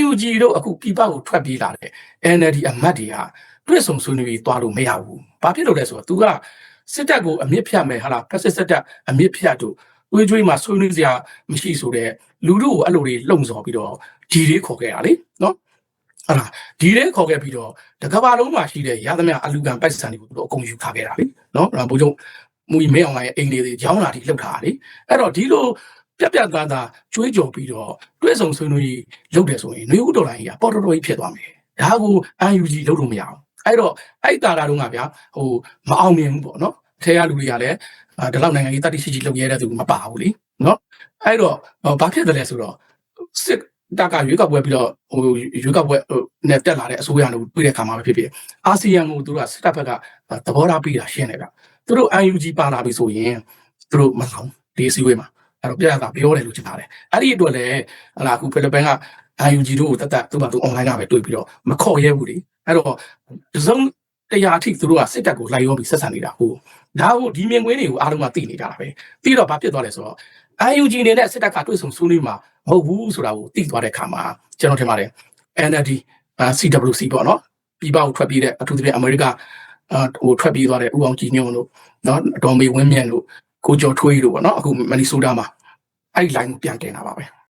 UNUG တို့အခုပြည်ပကိုထွက်ပြေးလာတဲ့ NLD အမတ်တွေကတွေ့ဆုံဆွေးနွေးပြီးသွားလို့မရဘူး။ဘာဖြစ်လို့လဲဆိုတော့သူကစစ်တပ်ကိုအမြင့်ဖြတ်မယ်ဟာလားဖက်စစ်တပ်အမြင့်ဖြတ်တို့တွေးကြွေးမှာဆွေးနွေးစရာမရှိဆိုတဲ့လူတို့ကိုအဲ့လိုတွေလုံဆော်ပြီးတော့ဒီလေးခေါ်ခဲ့တာလေနော်အဲ့ဒါဒီလေးခေါ်ခဲ့ပြီးတော့တကဘာလုံးမှာရှိတဲ့ရသမျှအလူကံပိုက်ဆံတွေကိုသူတို့အကုန်ယူထားခဲ့တာလေနော်အဲ့ဒါဘိုးချုပ်မူကြီးမဲအောင်ရဲ့အိမ်လေးတွေရောင်းလာတိလှုပ်ထားတာလေအဲ့တော့ဒီလိုပြပြသားသားကျွေးကြော်ပြီးတော့တွဲဆုံဆွေးနွေးလုပ်တယ်ဆိုရင်မျိုးဥတော်လိုင်းကြီးကပေါ်တော်တော်ကြီးဖြစ်သွားမယ်ဒါကို UNG လုပ်လို့မရအောင်အဲ့တော့အဲ့တာတာတုန်းကဗျာဟိုမအောင်မြင်ဘူးပေါ့နော်ထဲရလူတွေကလည်းဒီလောက်နိုင်ငံကြီးတတိရှိရှိလုပ်ရတဲ့သူမပါဘူးလေနော်အဲ့တော့ဘာဖြစ်တယ်လဲဆိုတော့စစ်တပ်ကရွေးကောက်ပွဲပြီးတော့ဟိုရွေးကောက်ပွဲနဲ့တက်လာတဲ့အစိုးရတို့တွေ့တဲ့ခါမှာပဲဖြစ်ဖြစ်အာဆီယံကိုသူတို့ကစစ်တပ်ဘက်ကသဘောထားပြီးတာရှင်းတယ်ဗျသူတို့ UNG ပါလာပြီဆိုရင်သူတို့မဆောင်ဒီအစည်းအဝေးမှာအဲ့တော့ပြရတာပြောတယ်လို့ကြားတယ်အဲ့ဒီအတွက်လည်းဟလာအခုဖိလစ်ပိုင်က UNG တို့ကိုတတ်သူ့ဘာသူ online ကပဲတွေ့ပြီးတော့မခေါ်ရဲဘူးလေအဲ့တော့ဒီစုံတရားအထိသူတို့ကစစ်တပ်ကိုလိုက်ရောပြီးဆက်ဆံနေတာဟုတ်ဒါကိုဒီမြင်ကွင်းတွေကိုအားလုံးကသိနေကြတာပဲသိတော့ဘာဖြစ်သွားလဲဆိုတော့ UNG နေနဲ့စစ်တပ်ကတွေ့ဆုံဆွေးနွေးမှာမဟုတ်ဘူးဆိုတာကိုသိသွားတဲ့ခါမှာကျွန်တော်ထင်ပါတယ် NLD CWC ပေါ့နော်ပြည်ပကိုထွက်ပြေးတဲ့အထူးသဖြင့်အမေရိကဟိုထွက်ပြေးသွားတဲ့ဦးအောင်ကြည်ညွန့်တို့နော်ဒေါ်မေဝင်းမြတ်တို့ကိုကျော်ထွေးတို့ပေါ့နော်အခုမနီဆိုးတာမှာအဲ့ဒီ line ကိုပြန်တင်တာပါပဲ